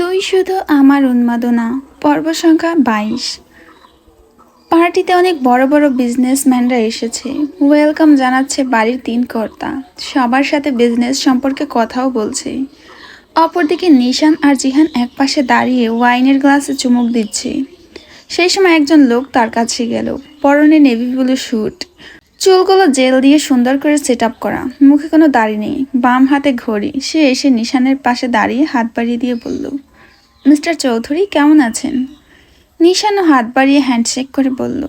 তুই শুধু আমার উন্মাদনা পর্ব সংখ্যা 22। পার্টিতে অনেক বড় বড় বিজনেসম্যানরা এসেছে। ওয়েলকাম জানাচ্ছে বাড়ির 3 কর্তা। সবার সাথে বিজনেস সম্পর্কে কথাও বলছে। অপরদিকে নিশান আর জিহান একপাশে দাঁড়িয়ে ওয়াইনের গ্লাসে চুমুক দিচ্ছে। সেই সময় একজন লোক তার কাছে গেল। পরনে নেভি ব্লু স্যুট, চুলগুলো জেল দিয়ে সুন্দর করে সেট আপ করা, মুখে কোনো দাড়ি নেই, বাম হাতে ঘড়ি। সে এসে নিশানের পাশে দাঁড়িয়ে হাত বাড়িয়ে দিয়ে বলল, মিস্টার চৌধুরী কেমন আছেন? নিশানও হাত বাড়িয়ে হ্যান্ডশেক করে বলল,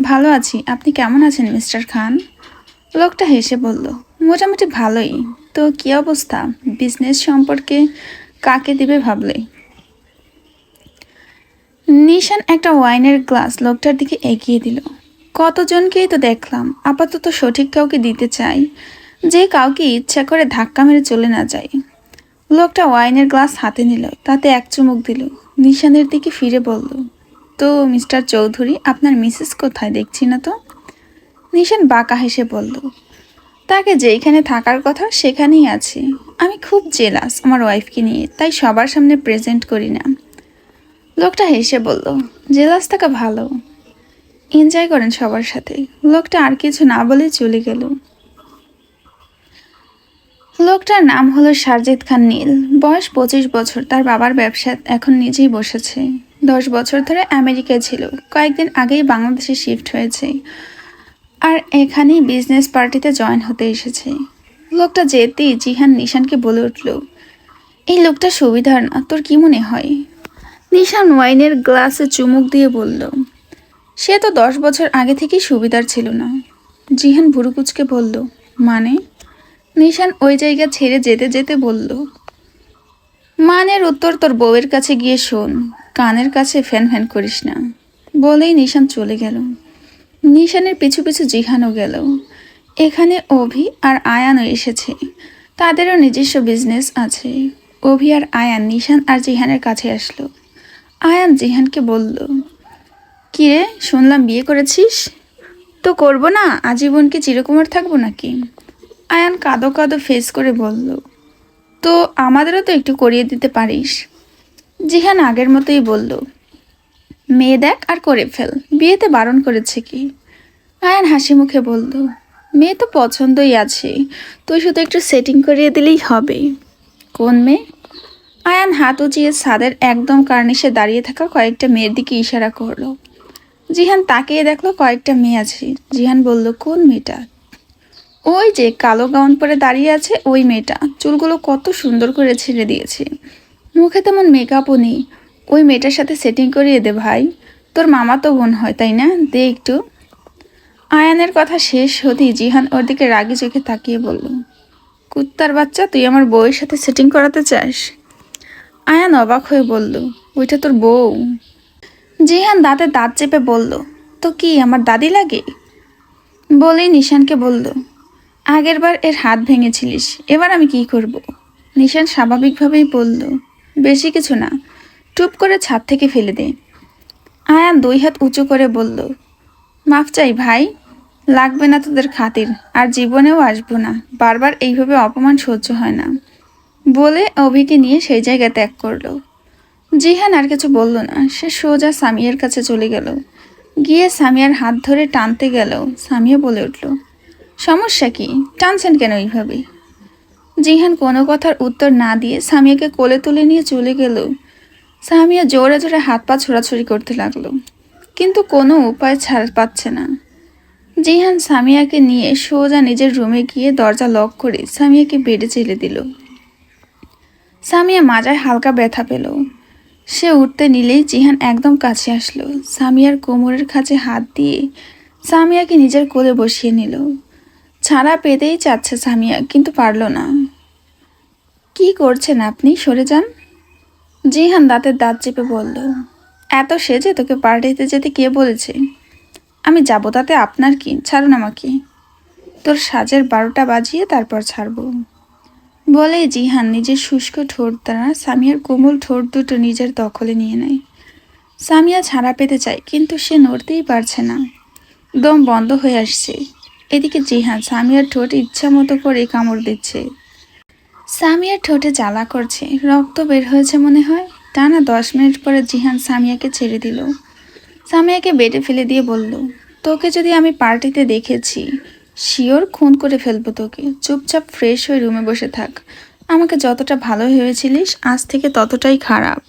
ভালো আছি, আপনি কেমন আছেন মিস্টার খান? লোকটা হেসে বলল, মোটামুটি ভালোই। তো কী অবস্থা? বিজনেস সম্পর্কে কাকে দিবে ভাবলে? নিশান একটা ওয়াইনের গ্লাস লোকটার দিকে এগিয়ে দিল। কতজনকেই তো দেখলাম, আপাতত সঠিক কাউকে দিতে চাই, যে কাউকে ইচ্ছা করে ধাক্কা মেরে চলে না যায়। লোকটা ওয়াইনের গ্লাস হাতে নিল, তাতে এক চুমুক দিল, নিশানের দিকে ফিরে বলল, তো মিস্টার চৌধুরী আপনার মিসেস কোথায়, দেখছি না তো? নিশান বাঁকা হেসে বলল, তাকে যেইখানে থাকার কথা সেখানেই আছে। আমি খুব জেলাস আমার ওয়াইফকে নিয়ে, তাই সবার সামনে প্রেজেন্ট করি না। লোকটা হেসে বলল, জেলাস থাকা ভালো, এনজয় করেন সবার সাথে। লোকটা আর কিছু না বলে চলে গেল। লোকটার নাম হলো সারজিদ খান নীল। বয়স 25 বছর। তার বাবার ব্যবসা এখন নিজেই বসেছে। 10 বছর ধরে আমেরিকায় ছিল, কয়েকদিন আগেই বাংলাদেশে শিফট হয়েছে, আর এখানেই বিজনেস পার্টিতে জয়েন হতে এসেছে। লোকটা যেতেই জিহান নিশানকে বলে উঠল, এই লোকটা সুবিধার না, তোর কি মনে হয়? নিশান ওয়াইনের গ্লাসে চুমুক দিয়ে বলল, সে তো 10 বছর আগে থেকেই সুবিধার ছিল না। জিহান ভুরু কুচকে বলল, মানে? নিশান ওই জায়গা ছেড়ে যেতে যেতে বলল, মানের উত্তর তোর বউয়ের কাছে গিয়ে শোন, কানের কাছে ফ্যান ফ্যান করিস না। বলেই নিশান চলে গেল। নিশানের পিছু পিছু জিহানও গেল। এখানে অভি আর আয়ানও এসেছে। তাদেরও নিজস্ব বিজনেস আছে। অভি আর আয়ান নিশান আর জিহানের কাছে আসলো। আয়ান জিহানকে বলল, কিরে শুনলাম বিয়ে করেছিস? তো করবো না, আজীবন কি চিরকুমার থাকবো নাকি? আয়ান কাঁদো কাঁদো ফেস করে বলল, তো আমাদেরও তো একটু করিয়ে দিতে পারিস। জিহান আগের মতোই বলল, মেয়ে দেখ আর করে ফেল, বিয়েতে বারণ করেছে কি? আয়ান হাসি মুখে বলল, মেয়ে তো পছন্দই আছে, তুই শুধু একটু সেটিং করিয়ে দিলেই হবে। কোন মেয়ে? আয়ান হাত উঁচিয়ে ছাদের একদম কার্নিশে দাঁড়িয়ে থাকা কয়েকটা মেয়ের দিকে ইশারা করলো। জিহান তাকিয়ে দেখলো কয়েকটা মেয়ে আছে। জিহান বলল, কোন মেয়েটা? ওই যে কালো গাউন পরে দাঁড়িয়ে আছে, ওই মেয়েটা। চুলগুলো কত সুন্দর করে ছেড়ে দিয়েছে, মুখে তেমন মেকআপও নেই। ওই মেয়েটার সাথে সেটিং করিয়ে দে ভাই, তোর মামা তো বোন হয় তাই না, দে একটু। আয়ানের কথা শেষ হতেই জিহান ওর দিকে রাগি চোখে তাকিয়ে বলল, কুত্তার বাচ্চা, তুই আমার বউয়ের সাথে সেটিং করাতে চাস? আয়ান অবাক হয়ে বলল, ওইটা তোর বউ? জিহান দাঁতে দাঁত চেপে বলল, তো কি আমার দাদি লাগে? বলেই নিশানকে বলল, আগের বার এর হাত ভেঙেছিলিস, এবার আমি কি করব? নিশান স্বাভাবিকভাবেই বলল, বেশি কিছু না, টুপ করে ছাদ থেকে ফেলে দে। আয়ান 2 হাত উঁচু করে বলল, মাফ চাই ভাই, লাগবে না তোদের খাতির, আর জীবনেও আসবো না, বারবার এইভাবে অপমান সহ্য হয় না। বলে অভিকে নিয়ে সেই জায়গা ত্যাগ করলো। জিহান আর কিছু বলল না, সে সোজা সামিয়ার কাছে চলে গেল। গিয়ে সামিয়ার হাত ধরে টানতে গেল। সামিয়া বলে উঠল, সমস্যা কি, টানছেন কেন এইভাবে? জিহান কোনো কথার উত্তর না দিয়ে সামিয়াকে কোলে তুলে নিয়ে চলে গেল। সামিয়া জোরে জোরে হাত পা ছোড়াছুড়ি করতে লাগলো, কিন্তু কোনো উপায় ছাড় পাচ্ছে না। জিহান সামিয়াকে নিয়ে সোজা নিজের রুমে গিয়ে দরজা লক করে সামিয়াকে বেডে চেলে দিল। সামিয়া মাজায় হালকা ব্যথা পেল। সে উঠতে নিলেই জিহান একদম কাছে আসলো। সামিয়ার কোমরের কাছে হাত দিয়ে সামিয়াকে নিজের কোলে বসিয়ে নিল। ছাড়া পেতেই চাচ্ছে সামিয়া, কিন্তু পারল না। কি করছেন আপনি, সরে যান। জিহান দাঁতের দাঁত চেপে বলল, এত সেজে তোকে পার্টিতে যেতে কে বলেছে? আমি যাবো তাতে আপনার কি, ছাড়ুন আমাকে। তোর সাজের 12টা বাজিয়ে তারপর ছাড়বো। বলে জিহান নিজের শুষ্ক ঠোঁট দ্বারা সামিয়ার কোমল ঠোঁট দুটো নিজের দখলে নিয়ে নেয়। সামিয়া ছাড়া পেতে চায়, কিন্তু সে নড়তেই পারছে না, দম বন্ধ হয়ে আসছে। এদিকে জিহান সামিয়ার ঠোঁট ইচ্ছা মতো করে কামড় দিচ্ছে। সামিয়ার ঠোঁটে জ্বালা করছে, রক্ত বের হয়েছে মনে হয়। টানা 10 মিনিট পরে জিহান সামিয়াকে ছেড়ে দিল। সামিয়াকে বেডে ফেলে দিয়ে বলল, তোকে যদি আমি পার্টিতে দেখেছি শিওর খুন করে ফেলবো তোকে। চুপচাপ ফ্রেশ হয়ে রুমে বসে থাক। আমাকে যতটা ভালো ভেবেছিলিস আজ থেকে ততটাই খারাপ।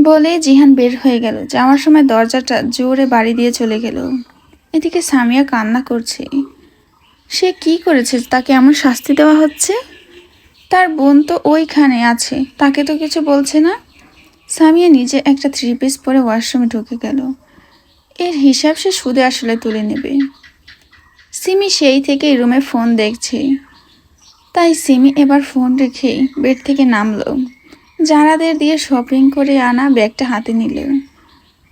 বলে জিহান বের হয়ে গেল। যাওয়ার সময় দরজাটা জোরে বাড়ি দিয়ে চলে গেল। এদিকে সামিয়া কান্না করছে। সে কি করেছে তাকে এমন শাস্তি দেওয়া হচ্ছে? তার বোন তো ওইখানে আছে, তাকে তো কিছু বলছে না। সামিয়া নিজে একটা 3 পিস পরে ওয়াশরুমে ঢুকে গেল। এর হিসাব সে সুদে আসলে তুলে নেবে। সিমি সেই থেকেই রুমে ফোন দেখছে। তাই সিমি এবার ফোন রেখে বেড থেকে নামলো। জারাদের দিয়ে শপিং করে আনা ব্যাগটা হাতে নিল।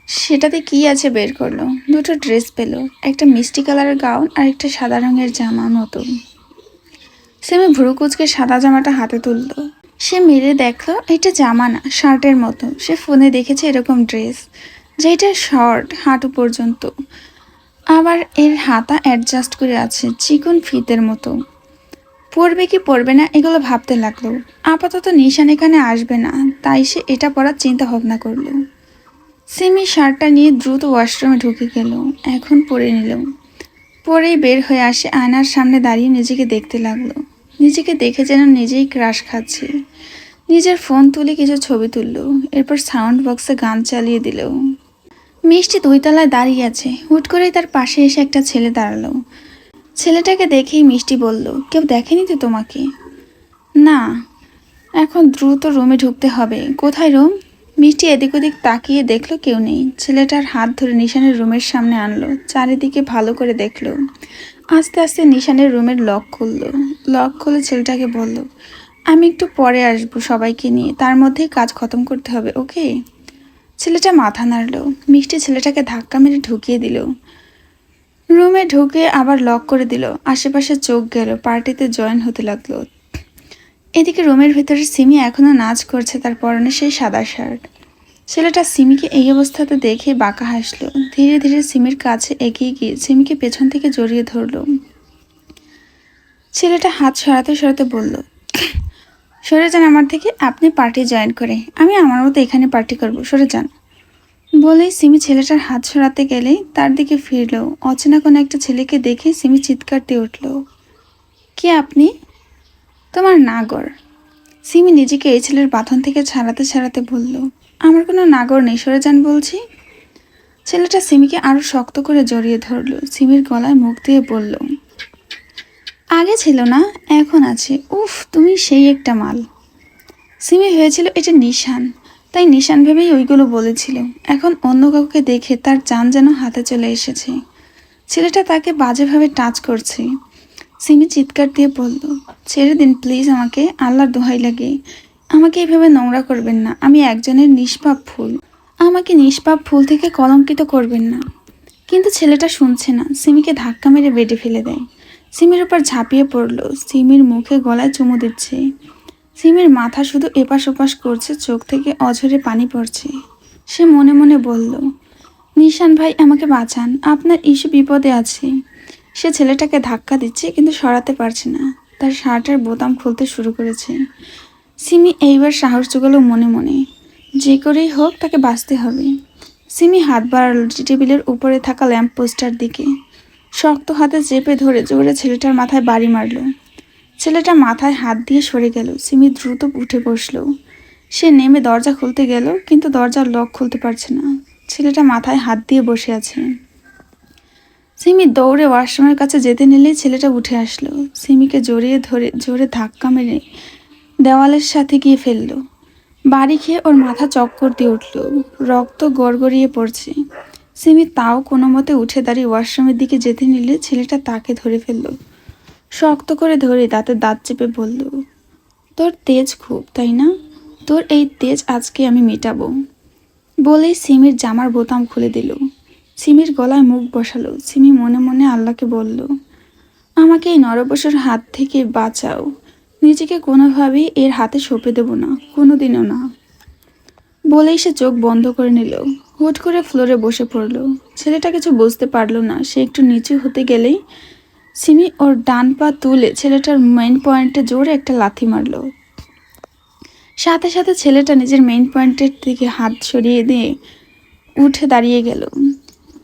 সেটাতে কি আছে বের করলো। দুটো ড্রেস পেল, একটা মিষ্টি কালারের গাউন আর একটা সাদা রঙের জামা নতুন। সিমি ভুরু কুচকে সাদা জামাটা হাতে তুললো। সে মেরে দেখলো এটা জামা না, শার্টের মতো। সে ফোনে দেখেছে এরকম ড্রেস, যেটা শর্ট হাঁটু পর্যন্ত, আবার এর হাতা অ্যাডজাস্ট করে আছে চিকন ফিতের মতো। পরবে কি পরবে না এগুলো ভাবতে লাগলো। আপাতত নিশান এখানে আসবে না, তাই সে এটা পরার চিন্তা ভাবনা করলো। সিমি শার্টটা নিয়ে দ্রুত ওয়াশরুমে ঢুকে গেল। এখন পরে নিল। পরেই বের হয়ে আসে, আয়নার সামনে দাঁড়িয়ে নিজেকে দেখতে লাগলো। নিজেকে দেখে যেন নিজেই ক্রাশ খাচ্ছে। নিজের ফোন তুলে কিছু ছবি তুলল, এরপর সাউন্ড বক্সে গান চালিয়ে দিল। মিষ্টি 2 তলায় দাঁড়িয়ে আছে। হুট করেই তার পাশে এসে একটা ছেলে দাঁড়ালো। ছেলেটাকে দেখেই মিষ্টি বলল, কেউ দেখেনি তো তোমাকে? না। এখন দ্রুত রুমে ঢুকতে হবে। কোথায় রুম? মিষ্টি এদিক ওদিক তাকিয়ে দেখলো কেউ নেই। ছেলেটার হাত ধরে নিশানের রুমের সামনে আনলো। চারিদিকে ভালো করে দেখলো। আস্তে আস্তে নিশানের রুমের লক খুললো। লক খুলে ছেলেটাকে বলল, আমি একটু পরে আসবো সবাইকে নিয়ে, তার মধ্যেই কাজ খতম করতে হবে, ওকে? ছেলেটা মাথা নাড়ল। মিষ্টি ছেলেটাকে ধাক্কা মেরে ঢুকিয়ে দিল। রুমে ঢুকে আবার লক করে দিল। আশেপাশে চোখ গেল, পার্টিতে জয়েন হতে লাগলো। এদিকে রুমের ভেতরে সিমি এখনো নাচ করছে, তার পরনে সেই সাদা শার্ট। ছেলেটা সিমিকে এই অবস্থাতে দেখে বাঁকা হাসলো। ধীরে ধীরে সিমির কাছে এগিয়ে গিয়ে সিমিকে পেছন থেকে জড়িয়ে ধরল। ছেলেটা হাত সরাতে সরাতে বলল, সরে যান আমার থেকে, আপনি পার্টি জয়েন করে, আমি আমার মতো এখানে পার্টি করব, সরে যান। বলেই সিমি ছেলেটার হাত সরাতে গেলেই তার দিকে ফিরল। অচেনা কোনো একটা ছেলেকে দেখে সিমি চিৎকার দিয়ে উঠল, কে আপনি? তোমার নাগর। সিমি নিজেকে এই ছেলের বাঁধন থেকে ছাড়াতে ছাড়াতে বলল, আমার কোনো নাগর নেই, সরে যান বলছি। ছেলেটা সিমিকে আরো শক্ত করে জড়িয়ে ধরল। সিমির গলায় মুখ দিয়ে বলল, আগে ছিল না, এখন আছে। উফ, তুমি সেই একটা মাল। সিমি হয়েছিল এটা নিশান, তাই নিশান ভেবেই ওইগুলো বলেছিল। এখন অন্য কাউকে দেখে তার জান যেন হাতে চলে এসেছে। ছেলেটা তাকে বাজেভাবে টাচ করছে। সিমি চিৎকার দিয়ে বলল, ছেড়ে দিন প্লিজ আমাকে, আল্লাহর দোহাই লাগে। আমাকে এইভাবে নোংরা করবেন না, আমি একজনের নিষ্পাপ ফুল। আমাকে নিষ্পাপ ফুল থেকে কলঙ্কিত করবেন না। কিন্তু ছেলেটা শুনছে না। সিমিকে ধাক্কা মেরে বেডে ফেলে দেয়। সিমির উপর ঝাঁপিয়ে পড়ল। সিমির মুখে গলায় চুমু দিচ্ছে। সিমির মাথা শুধু এপাশ ওপাশ করছে, চোখ থেকে অঝরে পানি পড়ছে। সে মনে মনে বলল, নিশান ভাই আমাকে বাঁচান, আপনার ইস্যু বিপদে আছে। সে ছেলেটাকে ধাক্কা দিচ্ছে কিন্তু সরাতে পারছে না। তার শার্টের বোতাম খুলতে শুরু করেছে। সিমি এইবার সাহস জোগালো মনে মনে, যে করেই হোক তাকে বাঁচতে হবে। সিমি হাত বাড়াল টেবিলের উপরে থাকা ল্যাম্প পোস্টার দিকে। শক্ত হাতে চেপে ধরে জোরে ছেলেটার মাথায় বাড়ি মারল। ছেলেটা মাথায় হাত দিয়ে সরে গেল। সিমি দ্রুত উঠে বসল। সে নেমে দরজা খুলতে গেল, কিন্তু দরজার লক খুলতে পারছে না। ছেলেটা মাথায় হাত দিয়ে বসে আছে। সিমি দৌড়ে ওয়াশরুমের কাছে যেতে নিলেই ছেলেটা উঠে আসলো। সিমিকে জড়িয়ে ধরে জোরে ধাক্কা মেরে দেওয়ালের সাথে গিয়ে ফেললো। বাড়ি খেয়ে ওর মাথা চক্কর দিয়ে উঠল, রক্ত গড়গড়িয়ে পড়ছে। সিমি তাও কোনো মতে উঠে দাঁড়িয়ে ওয়াশরুমের দিকে যেতে নিলে ছেলেটা তাকে ধরে ফেলল। শক্ত করে ধরে দাঁতে দাঁত চেপে বলল, তোর তেজ খুব, তাই না? তোর এই তেজ আজকে আমি মেটাবো। বলেই সিমির জামার বোতাম খুলে দিল। সিমির গলায় মুখ বসালো। সিমি মনে মনে আল্লাহকে বলল, আমাকে এই নরপশুর হাত থেকে বাঁচাও। নিজেকে কোনোভাবেই এর হাতে সঁপে দেব না, কোনোদিনও না। বলেই সে চোখ বন্ধ করে নিল। হুট করে ফ্লোরে বসে পড়ল। ছেলেটা কিছু বুঝতে পারল না। সে একটু নিচু হতে গেলেই সিমি ওর ডান পা তুলে ছেলেটার মেইন পয়েন্টে জোরে একটা লাথি মারল। সাথে সাথে ছেলেটা নিজের মেইন পয়েন্টের দিকে হাত সরিয়ে দিয়ে উঠে দাঁড়িয়ে গেল।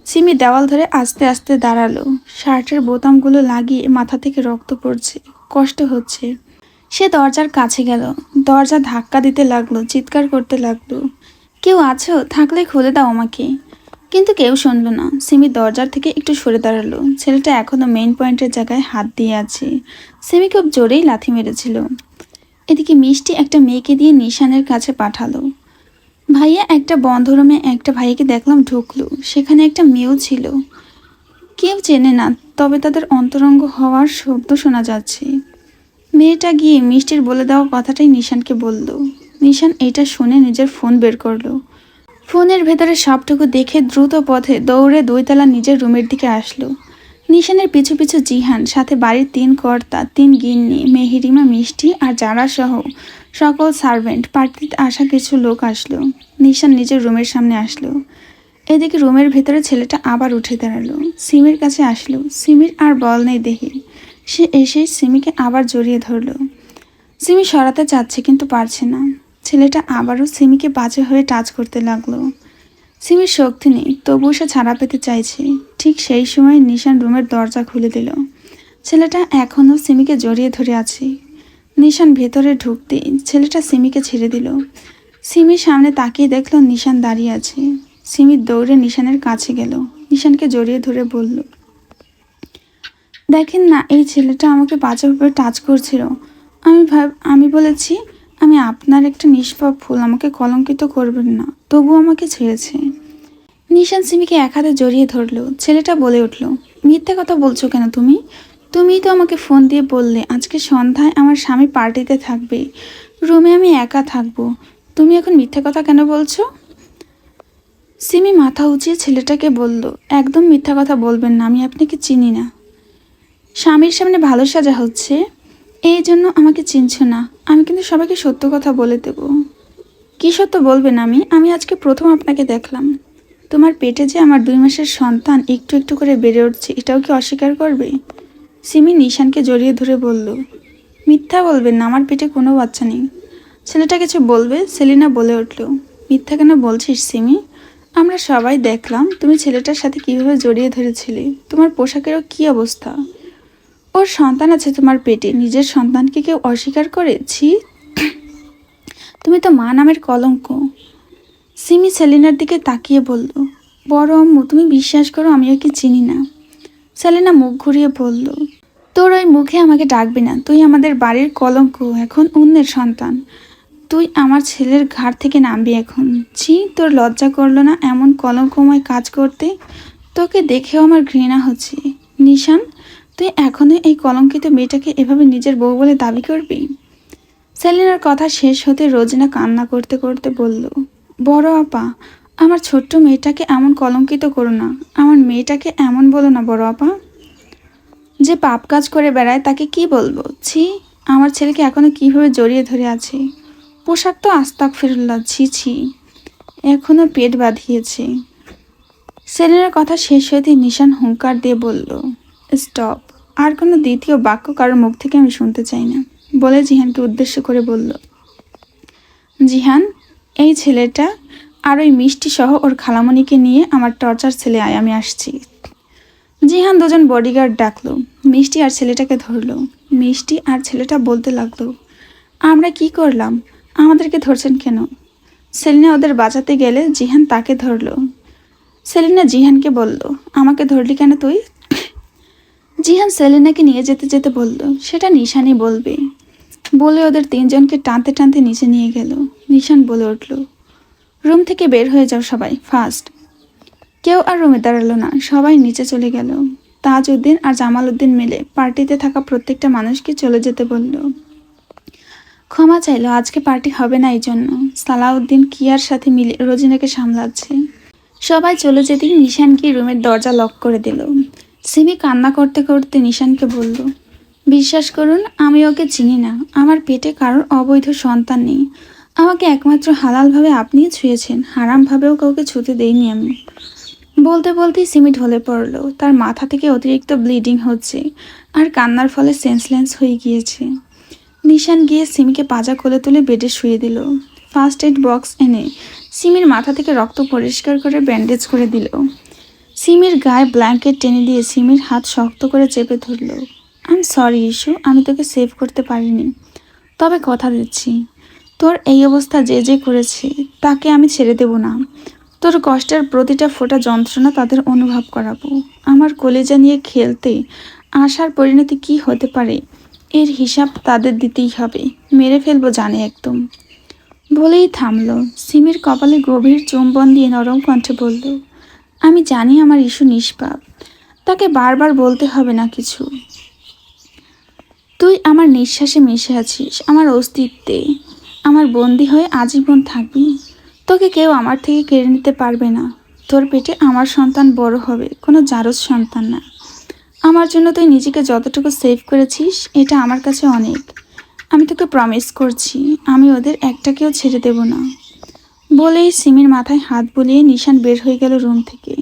সিমি দেওয়াল ধরে আস্তে আস্তে দাঁড়ালো। শার্টের বোতামগুলো লাগিয়ে মাথা থেকে রক্ত পড়ছে, কষ্ট হচ্ছে। সে দরজার কাছে গেল, দরজা ধাক্কা দিতে লাগলো, চিৎকার করতে লাগলো, কেউ আছো? থাকলে খুলে দাও আমাকে। কিন্তু কেউ শুনলো না। সিমি দরজার থেকে একটু সরে দাঁড়ালো। ছেলেটা এখনো মেইন পয়েন্টের জায়গায় হাত দিয়ে আছে। সিমি খুব জোরেই লাথি মেরেছিল। এদিকে মিষ্টি একটা মেয়েকে দিয়ে নিশানের কাছে পাঠালো। ভাইয়া একটা বন্ধ রুমে একটা ভাইয়াকে দেখলাম ঢুকলো, সেখানে একটা মেয়েও ছিল। কেউ চেনে না, তবে তাদের অন্তরঙ্গ হওয়ার শব্দ শোনা যাচ্ছে। মেয়েটা গিয়ে মিষ্টির বলে দেওয়া কথাটাই নিশানকে বলল। নিশান এটা শুনে নিজের ফোন বের করলো। ফোনের ভেতরে সবটুকু দেখে দ্রুত পথে দৌড়ে 2 তলা নিজের রুমের দিকে আসলো। নিশানের পিছু পিছু জিহান, সাথে বাড়ির 3 কর্তা, 3 গিন্নি, মেহেরিমা, মিষ্টি আর যারা সহ সকল সার্ভেন্ট, পার্টিতে আসা কিছু লোক আসলো। নিশান নিজের রুমের সামনে আসলো। এদিকে রুমের ভেতরে ছেলেটা আবার উঠে দাঁড়ালো। সিমির কাছে আসলো। সিমির আর বল নেই দেহে। সে এসে সিমিকে আবার জড়িয়ে ধরলো। সিমি সরাতে চাচ্ছে কিন্তু পারছে না। ছেলেটা আবারও সিমিকে বাজে হয়ে টাচ করতে লাগলো। সিমির শক্তি নেই, তবুও সে ছাড়া পেতে চাইছে। ঠিক সেই সময় নিশান রুমের দরজা খুলে দিল। ছেলেটা এখনও সিমিকে জড়িয়ে ধরে আছে। নিশান ভেতরে ঢুকতেই ছেলেটা সিমিকে ছেড়ে দিল। সিমির সামনে তাকিয়ে দেখল নিশান দাঁড়িয়ে আছে। সিমি দৌড়ে নিশানের কাছে গেল, নিশানকে জড়িয়ে ধরে বলল, দেখেন না, এই ছেলেটা আমাকে বাজেভাবে টাচ করছিল। আমি বলেছি আমি আপনার একটা নিষ্পাপ ফুল, আমাকে কলঙ্কিত করবেন না, তবু আমাকে ছেড়েছে। নিশান সিমিকে এক হাতে জড়িয়ে ধরলো। ছেলেটা বলে উঠল, মিথ্যে কথা বলছো কেন তুমি? তুমিই তো আমাকে ফোন দিয়ে বললে আজকে সন্ধ্যায় আমার স্বামী পার্টিতে থাকবে, রুমে আমি একা থাকবো। তুমি এখন মিথ্যে কথা কেন বলছো? সিমি মাথা উঁচিয়ে ছেলেটাকে বলল, একদম মিথ্যা কথা বলবেন না, আমি আপনাকে চিনি না। স্বামীর সামনে ভালো সাজা হচ্ছে, এই জন্য আমাকে চিনছ না। আমি কিন্তু সবাইকে সত্য কথা বলে দেব। কী সত্য বলবেন? আমি আজকে প্রথম আপনাকে দেখলাম। তোমার পেটে যে আমার 2 মাসের সন্তান একটু একটু করে বেড়ে উঠছে, এটাও কি অস্বীকার করবে? সিমি নিশানকে জড়িয়ে ধরে বলল, মিথ্যা বলবেন না, আমার পেটে কোনো বাচ্চা নেই। ছেলেটা কিছু বলবে, সেলিনা বলে উঠল, মিথ্যা কেন বলছিস সিমি? আমরা সবাই দেখলাম তুমি ছেলেটার সাথে কিভাবে জড়িয়ে ধরেছিলে। তোমার পোশাকেরও কি অবস্থা। ওর সন্তান আছে তোমার পেটে, নিজের সন্তানকে কেউ অস্বীকার করেছি? তুমি তো মা নামের কলঙ্ক। সিমি সেলিনার দিকে তাকিয়ে বলল, বড় আম্মু তুমি বিশ্বাস করো আমি ওকে চিনি না। সেলিনা মুখ ঘুরিয়ে বলল, তোর ওই মুখে আমাকে ডাকবি না, তুই আমাদের বাড়ির কলঙ্ক, এখন অন্যের সন্তান। তুই আমার ছেলের ঘাড় থেকে নামবি এখন। ছি, তোর লজ্জা করলো না এমন কলঙ্কময় কাজ করতে? তোকে দেখেও আমার ঘৃণা হচ্ছে। নিশান, তুই এখনো এই কলঙ্কিত মেয়েটাকে এভাবে নিজের বউ বলে দাবি করবি? সেলিনার কথা শেষ হতে রোজিনা কান্না করতে করতে বলল, বড় আপা, আমার ছোট্ট মেয়েটাকে এমন কলঙ্কিত করো না, আমার মেয়েটাকে এমন বলো না বড় আপা। যে পাপ কাজ করে বেড়ায় তাকে কি বলবো? ছি, আমার ছেলেকে এখনো কিভাবে জড়িয়ে ধরে আছে। পোশাক তো আস্তাগফিরুল্লাহ, ছি ছি, এখনো পেট বাঁধিয়েছে। সেলিনার কথা শেষ হতে নিশান হুঙ্কার দিয়ে বলল, স্টপ। আর কোনো দ্বিতীয় বাক্য কারোর মুখ থেকে আমি শুনতে চাই না, বলে জিহানকে উদ্দেশ্য করে বলল, জিহান, এই ছেলেটা আর ওই মিষ্টি সহ ওর খালামণিকে নিয়ে আমার টর্চার ছেলে আয়, আমি আসছি। জিহান 2জন বডিগার্ড ডাকলো। মিষ্টি আর ছেলেটাকে ধরলো। মিষ্টি আর ছেলেটা বলতে লাগলো, আমরা কি করলাম, আমাদেরকে ধরছেন কেন? সেলিনা ওদের বাঁচাতে গেলে জিহান তাকে ধরলো। সেলিনা জিহানকে বলল, আমাকে ধরলি কেন তুই? জিহান সেলিনাকে নিয়ে যেতে যেতে বলল, সেটা নিশানই বলবে। বলে ওদের 3জনকে টানতে টানতে নিচে নিয়ে গেল। নিশান বলে উঠল, রুম থেকে বের হয়ে যাও সবাই, ফাস্ট। কেউ আর রুমে দাঁড়ালো না, সবাই নিচে চলে গেল। তাজউদ্দিন আর জামাল উদ্দিন মিলে পার্টিতে থাকা প্রত্যেকটা মানুষকে চলে যেতে বলল। ক্ষমা চাইলো, আজকে পার্টি হবে না এই জন্য। সালাউদ্দিন কিয়ার সাথে মিলে রোজিনাকে সামলাচ্ছে। সবাই চলে যেতেই নিশান গিয়ে রুমের দরজা লক করে দিল। সিমি কান্না করতে করতে নিশানকে বলল, বিশ্বাস করুন আমি ওকে চিনি না, আমার পেটে কারোর অবৈধ সন্তান নেই। আমাকে একমাত্র হালালভাবে আপনিই ছুঁয়েছেন, হারামভাবেও কাউকে ছুঁতে দেইনি আমি। বলতে বলতেই সিমি ঢলে পড়ল। তার মাথা থেকে অতিরিক্ত ব্লিডিং হচ্ছে আর কান্নার ফলে সেন্সলেস হয়ে গিয়েছে। নিশান গিয়ে সিমিকে পাজা কোলে তুলে বেডে শুয়ে দিল। ফার্স্ট এড বক্স এনে সিমির মাথা থেকে রক্ত পরিষ্কার করে ব্যান্ডেজ করে দিল। সিমির গায়ে ব্ল্যাঙ্কেট টেনে দিয়ে সিমির হাত শক্ত করে চেপে ধরল। আই এম সরি ইস্যু, আমি তোকে সেভ করতে পারিনি, তবে কথা দিচ্ছি তোর এই অবস্থা যে যে করেছে তাকে আমি ছেড়ে দেব না। তোর কষ্টের প্রতিটা ফোঁটা যন্ত্রণা তাদের অনুভব করাবো। আমার কলেজা নিয়ে খেলতে আসার পরিণতি কি হতে পারে এর হিসাব তাদের দিতেই হবে। মেরে ফেলবো জানে একদম। বলেই থামল। সিমির কপালে গভীর চুম্বন দিয়ে নরম কণ্ঠে বলল, আমি জানি আমার ইস্যু নিষ্পাপ, তাকে বারবার বলতে হবে না কিছু। তুই আমার নিঃশ্বাসে মিশে আছিস, আমার অস্তিত্বে, আমার বন্দি হয়ে আজীবন থাকবি। তোকে কেউ আমার থেকে কেড়ে নিতে পারবে না। তোর পেটে আমার সন্তান বড় হবে, কোনো জারজ সন্তান না। আমার জন্য তুই নিজেকে যতটুকু সেভ করেছিস এটা আমার কাছে অনেক। আমি তোকে প্রমিস করছি আমি ওদের একটাকেও ছেড়ে দেব না। বলেই সিমির মাথায় হাত বুলিয়ে নিশান বের হয়ে গেল রুম থেকে।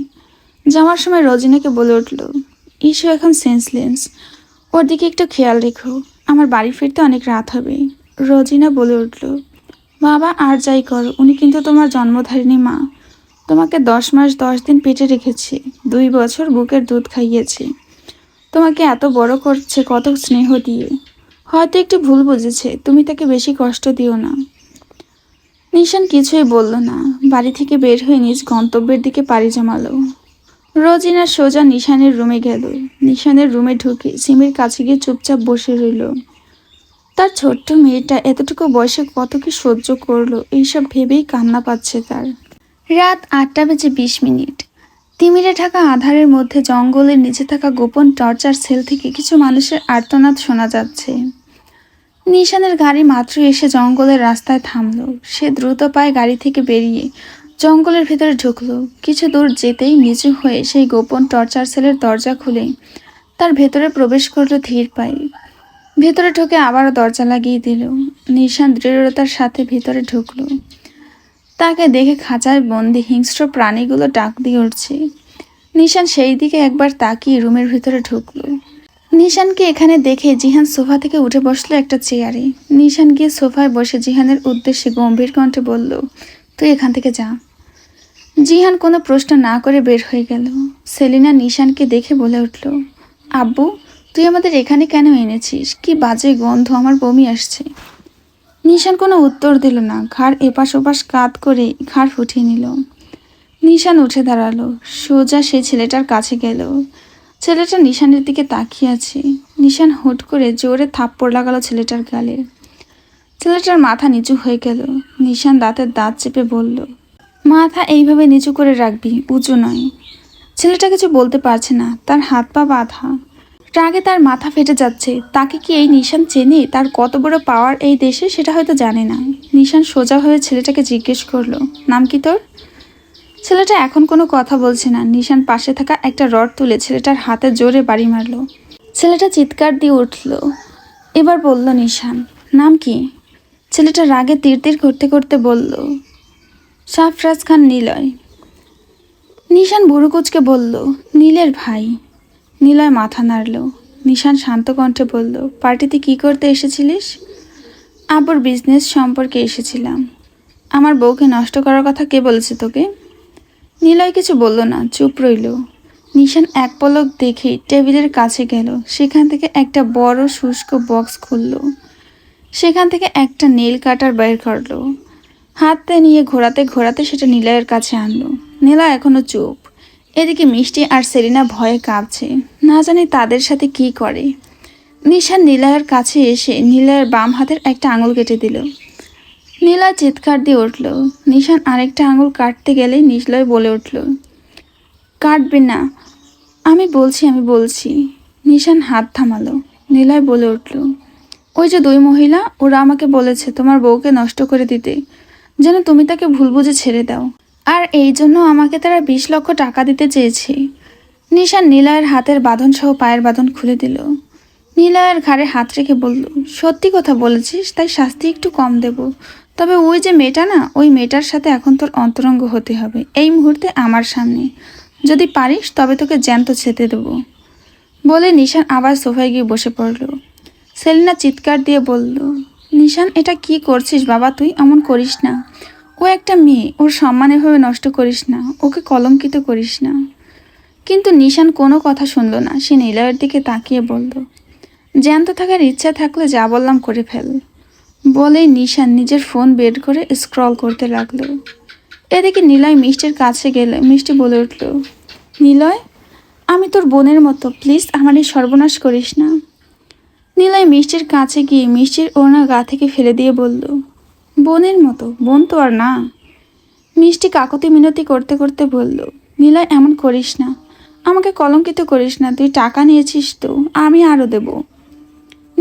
যাওয়ার সময় রজিনাকে বলে উঠল, ইস্যু এখন সেন্সলেস, ওর দিকে একটু খেয়াল রেখো, আমার বাড়ি ফিরতে অনেক রাত হবে। রজিনা বলে উঠল, বাবা আর যাই করো, উনি কিন্তু তোমার জন্মধারিণী মা। তোমাকে 10 মাস 10 দিন পেটে রেখেছে, 2 বছর বুকের দুধ খাইয়েছে, তোমাকে এত বড় করছে কত স্নেহ দিয়ে। হয়তো একটু ভুল বুঝেছে, তুমি তাকে বেশি কষ্ট দিও না। নিশান কিছুই বলল না, বাড়ি থেকে বের হয়ে নিজ গন্তব্যের দিকে পাড়ি জমালো। রোজিনা সোজা নিশানের রুমে গেল। নিশানের রুমে ঢুকে সিমির কাছে গিয়ে চুপচাপ বসে রইল। তার ছোট্ট মেয়েটা এতটুকু বয়সে কত কি সহ্য করলো এইসব ভেবেই কান্না পাচ্ছে তার। রাত 8:20। তিমিরে ঢাকা আধারের মধ্যে জঙ্গলের নিচে থাকা গোপন টর্চার সেল থেকে কিছু মানুষের আর্তনাদ শোনা যাচ্ছে। নিশানের গাড়ি মাত্র এসে জঙ্গলের রাস্তায় থামলো। সে দ্রুত পায়ে গাড়ি থেকে বেরিয়ে জঙ্গলের ভেতরে ঢুকলো। কিছু দূর যেতেই নিচু হয়ে সেই গোপন টর্চার সেলের দরজা খুলে তার ভেতরে প্রবেশ করলো ধীর পায়ে। ভেতরে ঢুকে আবারও দরজা লাগিয়ে দিল। নিশান দৃঢ়তার সাথে ভেতরে ঢুকলো। তাকে দেখে খাঁচায় বন্দি হিংস্র প্রাণীগুলো ডাক দিয়ে উঠছে। নিশান সেই দিকে একবার তাকিয়ে রুমের ভেতরে ঢুকলো। নিশানকে এখানে দেখে জিহান সোফা থেকে উঠে বসলো একটা চেয়ারে। নিশান গিয়ে সোফায় বসে জিহানের উদ্দেশ্যে গম্ভীর কণ্ঠে বলল, তুই এখান থেকে যা। জিহান কোনো প্রশ্ন না করে বের হয়ে গেল। সেলিনা নিশানকে দেখে বলে উঠল, আব্বু তুই আমাদের এখানে কেন এনেছিস? কি বাজে গন্ধ, আমার বমি আসছে। নিশান কোনো উত্তর দিল না, ঘাড় এপাশ ওপাশ কাত করে ঘাড় ফুটিয়ে নিল। নিশান উঠে দাঁড়ালো, সোজা সেই ছেলেটার কাছে গেল। ছেলেটা নিশানের দিকে তাকিয়ে আছে। নিশান হুট করে জোরে থাপ্পড় লাগালো ছেলেটার গালে। ছেলেটার মাথা নিচু হয়ে গেল। নিশান দাঁতের দাঁত চেপে বলল, মাথা এইভাবে নিচু করে রাখবি, উঁচু নয়। ছেলেটা কিছু বলতে পারছে না, তার হাত পা বাঁধা। রাগে তার মাথা ফেটে যাচ্ছে। তাকে কি এই নিশান চেনে? তার কত বড় পাওয়ার এই দেশে সেটা হয়তো জানে না। নিশান সোজা হয়ে ছেলেটাকে জিজ্ঞেস করলো, নাম কি তোর? ছেলেটা এখন কোনো কথা বলছে না। নিশান পাশে থাকা একটা রড তুলে ছেলেটার হাতে জোরে বাড়ি মারলো। ছেলেটা চিৎকার দিয়ে উঠল। এবার বলল নিশান, নাম কি? ছেলেটা রাগে তীর করতে করতে বলল, সাফরাজ খান নিলয়। নিশান ভুরু কুচকে বলল, নীলের ভাই। নিলয় মাথা নাড়ল। নিশান শান্ত কণ্ঠে বলল, পার্টিতে কি করতে এসেছিলিস? আব্বুর বিজনেস সম্পর্কে এসেছিলাম। আমার বউকে নষ্ট করার কথা কে বলেছে তোকে? নিলয় কিছু বলল না, চুপ রইল। নিশান এক পলক দেখে টেবিলের কাছে গেল। সেখান থেকে একটা বড় শুষ্ক বক্স খুলল। সেখান থেকে একটা নেল কাটার বের করলো। হাতে নিয়ে ঘোরাতে ঘোরাতে সেটা নিলয়ের কাছে আনলো। নিলয় এখনো চুপ। এদিকে মিষ্টি আর সেলিনা ভয়ে কাঁপছে, না জানি তাদের সাথে কি করে। নিশান নিলয়ের কাছে এসে নিলয়ের বাম হাতের একটা আঙুল কেটে দিল। নিলয় চিৎকার দিয়ে উঠল। নিশান আরেকটা আঙুল কাটতে গেলেই নিলয় বলে উঠল, কাটবে না, আমি বলছি। নিশান হাত থামালো। নিলয় বলে উঠল, ওই যে 2 মহিলা, ওরা আমাকে বলেছে তোমার বউকে নষ্ট করে দিতে, যেন তুমি তাকে ভুল বুঝে ছেড়ে দাও, আর এই জন্য আমাকে তারা 20 লক্ষ টাকা দিতে চেয়েছে। নিশান নিলয়ের হাতের বাঁধন সহ পায়ের বাঁধন খুলে দিল। নিলয়ের ঘাড়ে হাত রেখে বলল, সত্যি কথা বলেছিস, তাই শাস্তি একটু কম দেব। তবে ওই যে মেয়েটা না, ওই মেয়েটার সাথে এখন তোর অন্তরঙ্গ হতে হবে, এই মুহূর্তে আমার সামনে। যদি পারিস তবে তোকে জ্যান্ত ছেঁতে দেবো। বলে নিশান আবার সোফায় গিয়ে বসে পড়ল। সেলিনা চিৎকার দিয়ে বলল, নিশান এটা কি করছিস বাবা, তুই এমন করিস না। ও একটা মেয়ে, ওর সম্মান এভাবে নষ্ট করিস না, ওকে কলঙ্কিত করিস না। কিন্তু নিশান কোনো কথা শুনল না। সে নিলয়ের দিকে তাকিয়ে বলল, জ্যান্ত থাকার ইচ্ছা থাকলে যা বললাম করে ফেল। বলেই নিশান নিজের ফোন বের করে স্ক্রল করতে লাগলো। এদিকে নিলয় মিষ্টির কাছে গেলে মিষ্টি বলে উঠল, নিলয়, আমি তোর বোনের মতো, প্লিজ আমার এই সর্বনাশ করিস না। নিলয় মিষ্টির কাছে গিয়ে মিষ্টির ওড়না গা থেকে ফেলে দিয়ে বলল, বোনের মতো? বোন তো আর না। মিষ্টি কাকতি মিনতি করতে করতে বলল, নিলয় এমন করিস না, আমাকে কলঙ্কিত করিস না, তুই টাকা নিয়েছিস তো, আমি আরও দেব।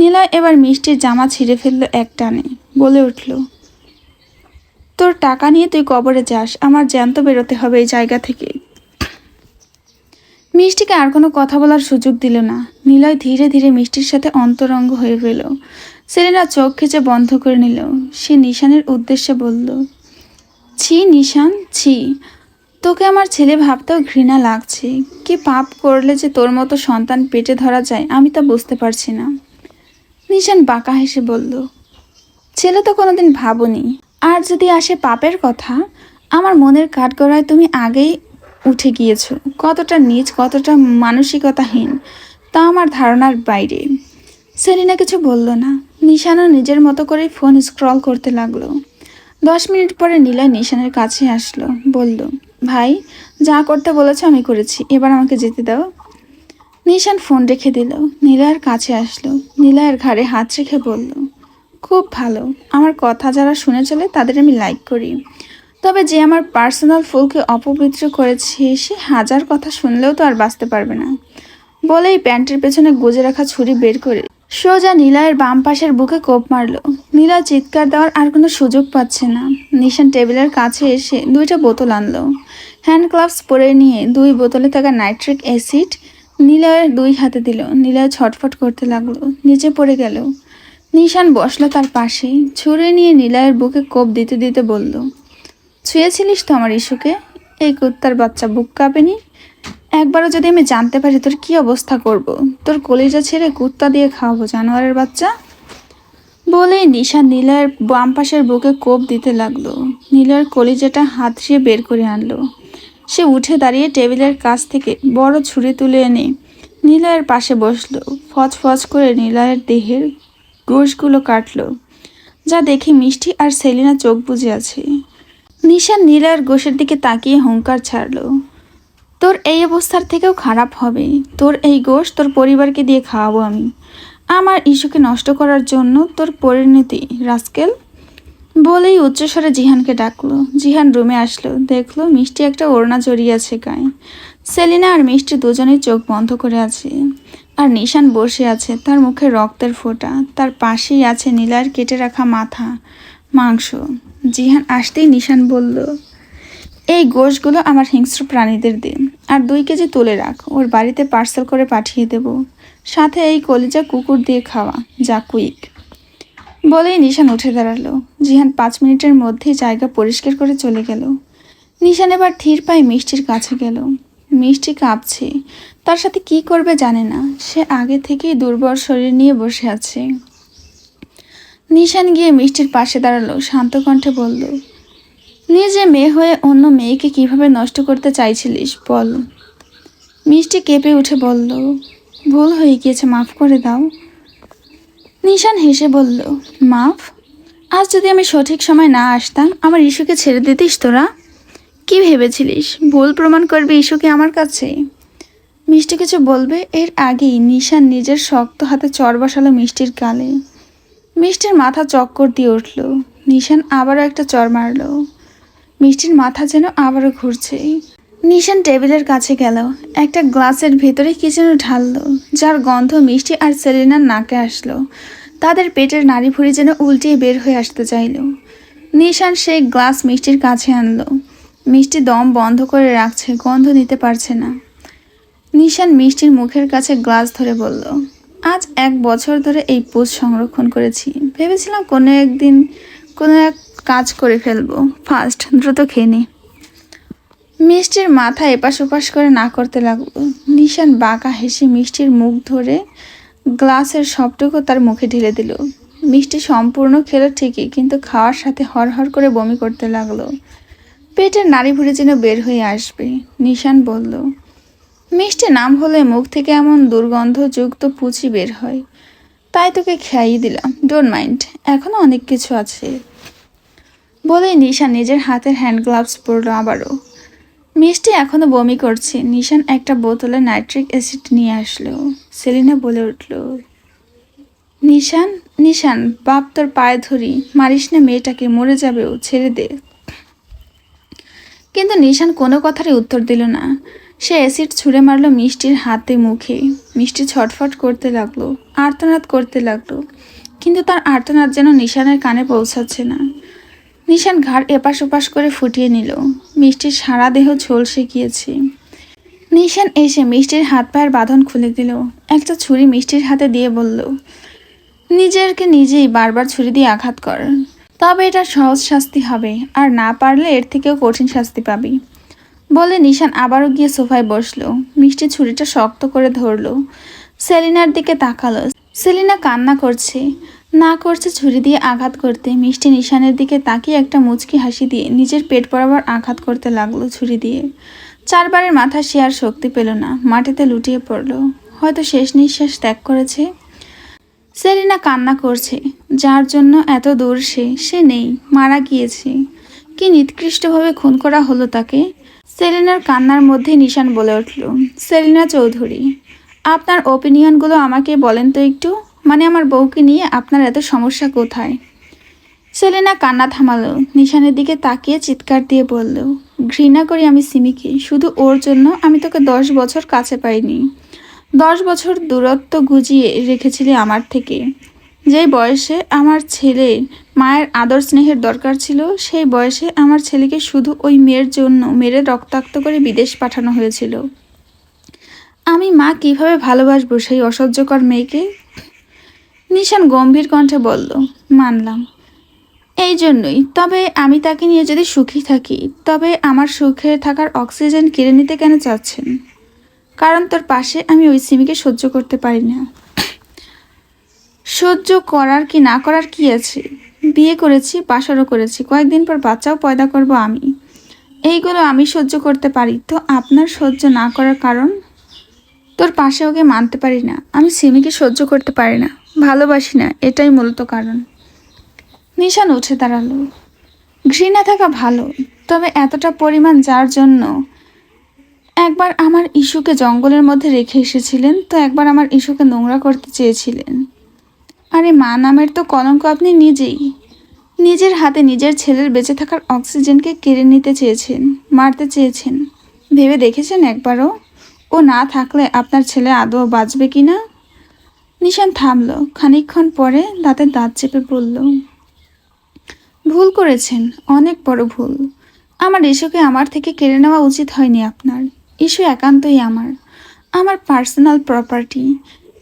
নিলয় এবার মিষ্টির জামা ছিঁড়ে ফেলল এক টানে, বলে উঠল, তোর টাকা নিয়ে তুই কবরে যাস, আমার জ্যান্ত বেরোতে হবে এই জায়গা থেকে। মিষ্টিকে আর কোনো কথা বলার সুযোগ দিল না। নিলয় ধীরে ধীরে মিষ্টির সাথে অন্তরঙ্গ হয়ে গেল। সেলিনা চোখ খিচে বন্ধ করে নিল। সে নিশানের উদ্দেশ্যে বলল, ছি নিশান, ছি, তোকে আমার ছেলে ভাবতেও ঘৃণা লাগছে। কি পাপ করলে যে তোর মতো সন্তান পেটে ধরা যায় আমি তা বুঝতে পারছি না। নিশান বাঁকা হেসে বলল, ছেলে তো কোনোদিন ভাবনি, আর যদি আসে পাপের কথা, আমার মনের কাঠগড়ায় তুমি আগেই উঠে গিয়েছো। কতটা নীচ, কতটা মানসিকতাহীন তা আমার ধারণার বাইরে। সেলিনা কিছু বলল না। নিশানও নিজের মতো করে ফোন স্ক্রল করতে লাগলো। 10 মিনিট পরে নীলয় নিশানের কাছে আসলো, বলল, ভাই, যা করতে বলেছ আমি করেছি, এবার আমাকে যেতে দাও। নিশান ফোন রেখে দিল। নীলয়ের কাছে আসলো, নীলয়ের ঘাড়ে হাত রেখে বলল, খুব ভালো, আমার কথা যারা শুনে চলে তাদের আমি লাইক করি, তবে যে আমার পার্সোনাল ফুলকে অপবিত্র করেছে সে হাজার কথা শুনলেও তো আর বাঁচতে পারবে না। বলেই প্যান্টের পেছনে গুজে রাখা ছুরি বের করে সোজা নিলয়ের বাম পাশের বুকে কোপ মারল। নিলয় চিৎকার দেওয়ার আর কোনো সুযোগ পাচ্ছে না। নিশান টেবিলের কাছে এসে 2টা বোতল আনলো। হ্যান্ড গ্লাভস পরে নিয়ে 2 বোতলে থাকা নাইট্রিক অ্যাসিড নিলয়ের 2 হাতে দিল। নিলয় ছটফট করতে লাগলো, নিচে পড়ে গেল। নিশান বসলো তার পাশে, ছুরি নিয়ে নিলয়ের বুকে কোপ দিতে দিতে বলল, ছুঁয়েছিলিস তো আমার ইস্যুকে? এই কুত্তার বাচ্চা, বুক কাঁপেনি? একবারও যদি আমি জানতে পারি তোর কি অবস্থা করব, তোর কলিজা ছেড়ে কুত্তা দিয়ে খাওয়াবো, জানোয়ারের বাচ্চা। বলেই নিশান নীলয়ের বাম পাশের বুকে কোপ দিতে লাগলো। নীলয়ের কলিজাটা হাত দিয়ে বের করে আনলো। সে উঠে দাঁড়িয়ে টেবিলের কাছ থেকে বড় ছুরি তুলে এনে নীলয়ের পাশে বসলো। ফচ ফচ করে নীলয়ের দেহের গোশগুলো কাটলো, যা দেখে মিষ্টি আর সেলিনা চোখ বুজে আছে। নিশান নীলয়ের গোশের দিকে তাকিয়ে হুঙ্কার ছাড়লো, তোর এই অবস্থার থেকেও খারাপ হবে, তোর এই গোশ তোর পরিবারকে দিয়ে খাওয়াবো আমি, আমার ইস্যুকে নষ্ট করার জন্য তোর পরিণতি, রাস্কেল। বলেই উচ্চস্বরে জিহানকে ডাকলো। জিহান রুমে আসলো, দেখলো মিষ্টি একটা ওড়না জড়িয়ে আছে গায়ে। সেলিনা আর মিষ্টি দুজনেই চোখ বন্ধ করে আছে, আর নিশান বসে আছে, তার মুখে রক্তের ফোঁটা। তার পাশেই আছে নীলার কেটে রাখা মাথা, মাংস। জিহান আসতেই নিশান বলল, এই গোশগুলো আমার হিংস্র প্রাণীদের দিন, আর 2 কেজি তুলে রাখ, ওর বাড়িতে পার্সেল করে পাঠিয়ে দেব, সাথে এই কলিজা কুকুর দিয়ে খাওয়া, যা কুইক। বলেই নিশান উঠে দাঁড়ালো। জিহান 5 মিনিটের মধ্যেই জায়গা পরিষ্কার করে চলে গেল। নিশান এবার ধীর পায়ে মিষ্টির কাছে গেল। মিষ্টি কাঁপছে, তার সাথে কি করবে জানে না। সে আগে থেকেই দুর্বল শরীর নিয়ে বসে আছে। নিশান গিয়ে মিষ্টির পাশে দাঁড়ালো, শান্ত কণ্ঠে বলল, নিজে মেয়ে হয়ে অন্য মেয়েকে কিভাবে নষ্ট করতে চাইছিলিস বল। মিষ্টি কেঁপে উঠে বলল, ভুল হয়ে গিয়েছে, মাফ করে দাও। নিশান হেসে বলল, মাফ? আজ যদি আমি সঠিক সময় না আসতাম আমার ইস্যুকে ছেড়ে দিতিস তোরা? কি ভেবেছিলিস ভুল প্রমাণ করবে ইস্যুকে আমার কাছে? মিষ্টি কিছু বলবে এর আগেই নিশান নিজের শক্ত হাতে চড় বসালো মিষ্টির গালে। মিষ্টির মাথা চক্কর দিয়ে উঠল। নিশান আবারও একটা চড় মারল। মিষ্টির মাথা যেন আবারও ঘুরছে। নিশান টেবিলের কাছে গেল, একটা গ্লাসের ভেতরে কি যেন ঢাললো, যার গন্ধ মিষ্টি আর সেলিনার নাকে আসলো। তাদের পেটের নাড়িভুড়ি যেন উল্টিয়ে বের হয়ে আসতে চাইল। নিশান সেই গ্লাস মিষ্টির কাছে আনলো। মিষ্টি দম বন্ধ করে রাখছে, গন্ধ নিতে পারছে না। নিশান মিষ্টির মুখের কাছে গ্লাস ধরে বলল, আজ 1 বছর ধরে এই পুজ সংরক্ষণ করেছি, ভেবেছিলাম কোনো একদিন কোনো এক কাজ করে ফেলবো, ফার্স্ট দ্রুত খেয়ে নে। মিষ্টির মাথা এপাশ ওপাশ করে না করতে লাগলো। নিশান বাঁকা হেসে মিষ্টির মুখ ধরে গ্লাসের সবটুকু তার মুখে ঢেলে দিল। মিষ্টি সম্পূর্ণ খেলো ঠিকই, কিন্তু খাওয়ার সাথে হরহর করে বমি করতে লাগলো। পেটের নাড়ি ভুড়ি যেন বের হয়ে আসবে। নিশান বলল, মিষ্টি নাম হলে মুখ থেকে এমন দুর্গন্ধযুক্ত পুচি বের হয়, তাই তোকে খাইয়ে দিলাম, ডোন্ট মাইন্ড, এখনো অনেক কিছু আছে। বলে নিশান নিজের হাতের হ্যান্ড গ্লাভস পরল আবারও। মিষ্টি এখনো বমি করছে। নিশান একটা বোতলে নাইট্রিক অ্যাসিড নিয়ে আসলো। সেলিনা বলে উঠল, নিশান নিশান, বাপ তোর পায়ে ধরি, মারিস না মেয়েটাকে, মরে যাবে ও, ছেড়ে দে। কিন্তু নিশান কোনো কথারই উত্তর দিল না। সে অ্যাসিড ছুঁড়ে মারল মিষ্টির হাতে মুখে। মিষ্টি ছটফট করতে লাগলো, আর্তনাদ করতে লাগলো, কিন্তু তার আর্তনাদ যেন নিশানের কানে পৌঁছাচ্ছে না। নিশান ঘাড় এপাশ ওপাশ করে ফুটিয়ে নিল। মিষ্টির সারা দেহ ঝলসে গিয়েছে। নিশান এসে মিষ্টির হাত পায়ের বাঁধন খুলে দিল। একটা ছুরি মিষ্টির হাতে দিয়ে বলল, নিজেকে নিজেই বারবার ছুরি দিয়ে আঘাত কর, তবে এটা সহজ শাস্তি হবে, আর না পারলে এর থেকেও কঠিন শাস্তি পাবি। বলে নিশান আবারও গিয়ে সোফায় বসলো। মিষ্টি ছুরিটা শক্ত করে ধরলো। সেলিনার দিকে তাকালো। সেলিনা কান্না করছে, না করছে ছুরি দিয়ে আঘাত করতে। মিষ্টি নিশানের দিকে তাকিয়ে একটা মুচকি হাসি দিয়ে নিজের পেট বরাবর আঘাত করতে লাগলো ছুরি দিয়ে। চারবারের মাথা সে আর শক্তি পেল না, মাটিতে লুটিয়ে পড়ল, হয়তো শেষ নিঃশ্বাস ত্যাগ করেছে। সেলিনা কান্না করছে, যার জন্য এত দূর সে নেই, মারা গিয়েছে। কি নিকৃষ্টভাবে খুন করা হলো তাকে। সেলিনার কান্নার মধ্যে নিশান বলে উঠল, সেলিনা চৌধুরী, আপনার ওপিনিয়নগুলো আমাকে বলেন তো একটু, মানে আমার বউকে নিয়ে আপনার এত সমস্যা কোথায়। সেলিনা কান্না থামালো, নিশানের দিকে তাকিয়ে চিৎকার দিয়ে বলল, ঘৃণা করি আমি সিমিকে, শুধু ওর জন্য আমি তোকে 10 বছর কাছে পাইনি। 10 বছর দূরত্ব গুজিয়ে রেখেছিলি আমার থেকে। যেই বয়সে আমার ছেলে মায়ের আদর স্নেহের দরকার ছিল, সেই বয়সে আমার ছেলেকে শুধু ওই মেয়ের জন্য মেরে রক্তাক্ত করে বিদেশ পাঠানো হয়েছিল। আমি মা কিভাবে ভালোবাসবো সেই অসহ্যকর মেয়েকে। নিশান গম্ভীর কণ্ঠে বলল, মানলাম, এই জন্যই। তবে আমি তাকে নিয়ে যদি সুখী থাকি, তবে আমার সুখে থাকার অক্সিজেন কেড়ে নিতে কেন চাচ্ছেন? কারণ তোর পাশে আমি ওই সিমিকে সহ্য করতে পারি না। সহ্য করার কি না করার কি আছে? বিয়ে করেছি, বাসরও করেছি, কয়েকদিন পর বাচ্চাও পয়দা করব আমি। এইগুলো আমি সহ্য করতে পারি, তো আপনার সহ্য না করার কারণ? তোর পাশে ওকে মানতে পারি না, আমি সিমিকে সহ্য করতে পারি না, ভালোবাসি না, এটাই মূলত কারণ। নিশান উঠে দাঁড়ালো। ঘৃণা থাকা ভালো, তবে এতটা পরিমাণ যার জন্য একবার আমার ইস্যুকে জঙ্গলের মধ্যে রেখে এসেছিলেন, তো একবার আমার ইস্যুকে নোংরা করতে চেয়েছিলেন। আরে মা নামের তো কলঙ্ক আপনি নিজেই। নিজের হাতে নিজের ছেলের বেঁচে থাকার অক্সিজেনকে কেড়ে নিতে চেয়েছেন, মারতে চেয়েছেন। ভেবে দেখেছেন একবারও ও না থাকলে আপনার ছেলে আদৌ বাঁচবে কি না? নিশান থামলো, খানিকক্ষণ পরে দাঁতে দাঁত চেপে বলল, ভুল করেছেন, অনেক বড় ভুল। আমার ইস্যুকে আমার থেকে কেড়ে নেওয়া উচিত হয়নি আপনার। ইস্যু একান্তই আমার, আমার পার্সোনাল প্রপার্টি।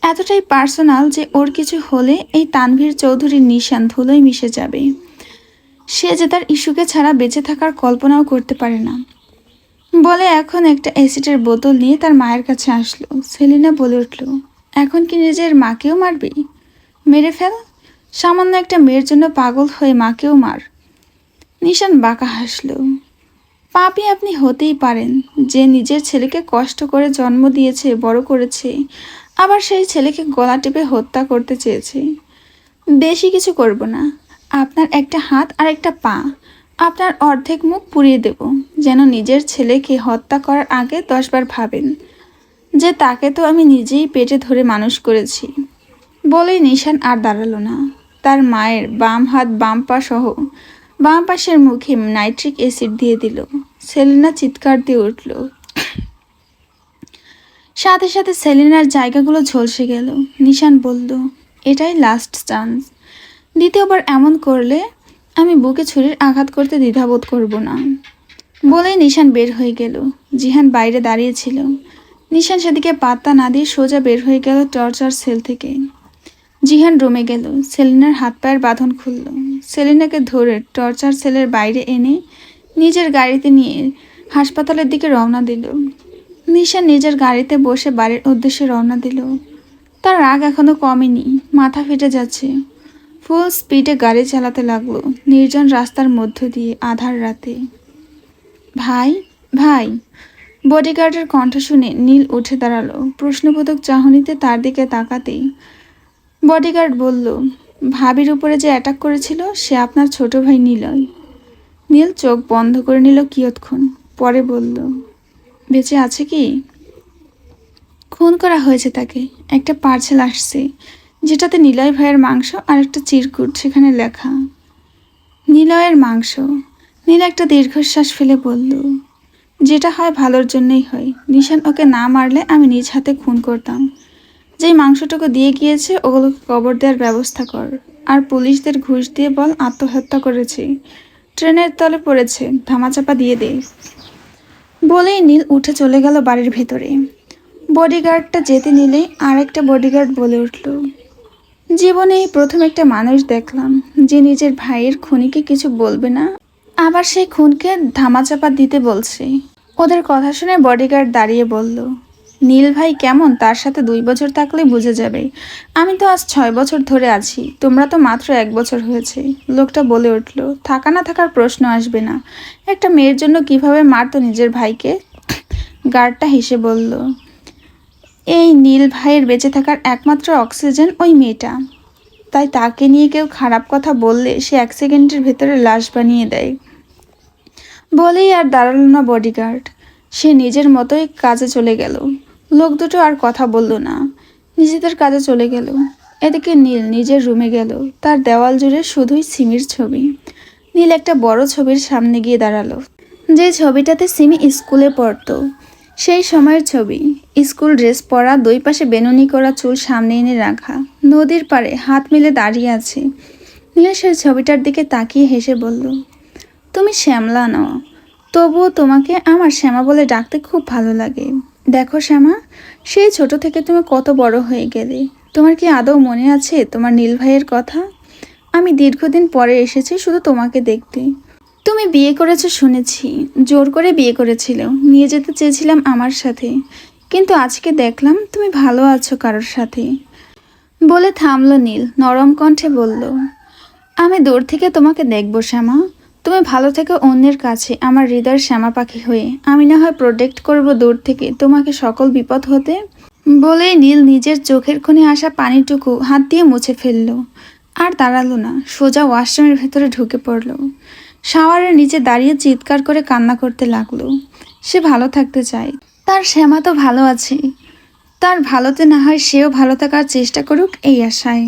এতটাই পার্সোনাল যে ওর কিছু হলে এই তানভীর চৌধুরীর নিশান ধুলোয় মিশে যাবে। সে যে তার ইস্যুকে ছাড়া বেঁচে থাকার কল্পনাও করতে পারে না। বলে এখন একটা অ্যাসিডের বোতল নিয়ে তার মায়ের কাছে আসলো। সেলিনা বলে উঠল, এখন কি নিজের মাকেও মারবি? মেরে ফেল, সামান্য একটা মেয়ের জন্য পাগল হয়ে মাকেও মার। নিশান বাঁকা হাসল। পাপী আপনি হতেই পারেন, যে নিজের ছেলেকে কষ্ট করে জন্ম দিয়েছে, বড় করেছে, আবার সেই ছেলেকে গলা টিপে হত্যা করতে চেয়েছে। বেশি কিছু করব না, আপনার একটা হাত আর একটা পা, আপনার অর্ধেক মুখ পুড়িয়ে দেব, যেন নিজের ছেলেকে হত্যা করার আগে 10 বার ভাবেন যে তাকে তো আমি নিজেই পেটে ধরে মানুষ করেছি। বলেই নিশান আর দাঁড়ালো না। তার মায়ের বাম হাত বাম পা সহ বাম পাশের মুখে নাইট্রিক অ্যাসিড দিয়ে দিল। সেলিনা চিৎকার দিয়ে উঠল। সাথে সাথে সেলিনার জায়গাগুলো ঝলসে গেল। নিশান বলল, এটাই লাস্ট চান্স। দ্বিতীয়বার এমন করলে আমি বুকে ছুরির আঘাত করতে দ্বিধাবোধ করব না। বলেই নিশান বের হয়ে গেল। জিহান বাইরে দাঁড়িয়েছিল। নিশান সেদিকে পাত্তা না দিয়ে সোজা বের হয়ে গেল টর্চার সেল থেকে। জিহান রুমে গেল, সেলিনার হাত পায়ের বাঁধন খুলল। সেলিনাকে ধরে টর্চার সেলের বাইরে এনে নিজের গাড়িতে নিয়ে হাসপাতালের দিকে রওনা দিল। নিশান নিজের গাড়িতে বসে বাড়ির উদ্দেশ্যে রওনা দিল। তার রাগ এখনো কমেনি, মাথা ফেটে যাচ্ছে। ফুল স্পিডে গাড়ি চালাতে লাগলো নির্জন রাস্তার মধ্য দিয়ে আধার রাতে। ভাই, ভাই। বডিগার্ডের কণ্ঠ শুনে নীল উঠে দাঁড়ালো, প্রশ্নবোধক চাহনিতে তার দিকে তাকাতেই। বডিগার্ড বলল, ভাবির উপরে যে অ্যাটাক করেছিল সে আপনার ছোট ভাই নিলয়। নীল চোখ বন্ধ করে নিল কিয়ৎক্ষণ, পরে বলল, বেঁচে আছে কি? খুন করা হয়েছে তাকে। একটা পার্সেল আসছে যেটাতে নিলয় ভাইয়ের মাংস আর একটা চিরকুট, সেখানে লেখা নিলয়ের মাংস। নীল একটা দীর্ঘশ্বাস ফেলে বলল, যেটা হয় ভালোর জন্যই হয়। নিশান ওকে না মারলে আমি নিজ হাতে খুন করতাম। যেই মাংসটুকু দিয়ে গিয়েছে ওগুলোকে কবর দেওয়ার ব্যবস্থা কর। আর পুলিশদের ঘুষ দিয়ে বল আত্মহত্যা করেছে, ট্রেনের তলে পড়েছে, ধামাচাপা দিয়ে দে। বলেই নীল উঠে চলে গেল বাড়ির ভেতরে। বডিগার্ডটা যেতে নিলেই আরেকটা বডিগার্ড বলে উঠল, জীবনে এই প্রথম একটা মানুষ দেখলাম যে নিজের ভাইয়ের খুনিকে কিছু বলবে না, আবার সেই খুনকে ধামাচাপা দিতে বলছে। ওদের কথা শুনে বডিগার্ড দাঁড়িয়ে বলল, নীল ভাই কেমন তার সাথে 2 বছর থাকলে বুঝে যাবে। আমি তো আজ 6 বছর ধরে আছি, তোমরা তো মাত্র 1 বছর হয়েছে। লোকটা বলে উঠল, থাকা না থাকার প্রশ্ন আসবে না। একটা মেয়ের জন্য কিভাবে মারতো নিজের ভাইকে। গার্ডটা হেসে বলল, এই নীল ভাইয়ের বেঁচে থাকার একমাত্র অক্সিজেন ওই মেয়েটা। তাই তাকে নিয়ে কেউ খারাপ কথা বললে সে 1 সেকেন্ডের ভেতরে লাশ বানিয়ে দেয়। বলেই আর দাঁড়ালো না বডিগার্ড, সে নিজের মতোই কাজে চলে গেল। লোক দুটো আর কথা বলল না, নিজেদের কাজে চলে গেল। এদিকে নীল নিজের রুমে গেল। তার দেওয়াল জুড়ে শুধুই সিমির ছবি। নীল একটা বড় ছবির সামনে গিয়ে দাঁড়ালো, যে ছবিটাতে সিমি স্কুলে পড়তো সেই সময়ের ছবি। স্কুল ড্রেস পরা, 2 পাশে বেনুনি করা চুল সামনে এনে রাখা, নদীর পাড়ে হাত মিলে দাঁড়িয়ে আছে। নীল সেই ছবিটার দিকে তাকিয়ে হেসে বলল, তুমি শ্যামলা নও, তবুও তোমাকে আমার শ্যামা বলে ডাকতে খুব ভালো লাগে। দেখো শ্যামা, সেই ছোট থেকে তুমি কত বড় হয়ে গেলে। তোমার কি আদৌ মনে আছে তোমার নীল ভাইয়ের কথা? আমি দীর্ঘদিন পরে এসেছি শুধু তোমাকে দেখতে। তুমি বিয়ে করেছো শুনেছি, জোর করে বিয়ে করেছিল, নিয়ে যেতে চেয়েছিলাম আমার সাথে, কিন্তু আজকে দেখলাম তুমি ভালো আছো কারোর সাথে। বলে থামলো নীল, নরম কণ্ঠে বলল, আমি দূর থেকে তোমাকে দেখবো শ্যামা। তুমি ভালো থেকো অন্যের কাছে, আমার হৃদয়ের শ্যামা পাখি হয়ে। আমি না হয় প্রোটেক্ট করব দূর থেকে তোমাকে সকল বিপদ হতে। বলেই নীল নিজের চোখের কোণে আসা পানিটুকু হাত দিয়ে মুছে ফেলল। আর দাঁড়ালো না, সোজা ওয়াশরুমের ভেতরে ঢুকে পড়ল। শাওয়ারের নিচে দাঁড়িয়ে চিৎকার করে কান্না করতে লাগলো। সে ভালো থাকতে চায়, তার শ্যামা তো ভালো আছে। তার ভালোতে না হয় সেও ভালো থাকার চেষ্টা করুক এই আশায়।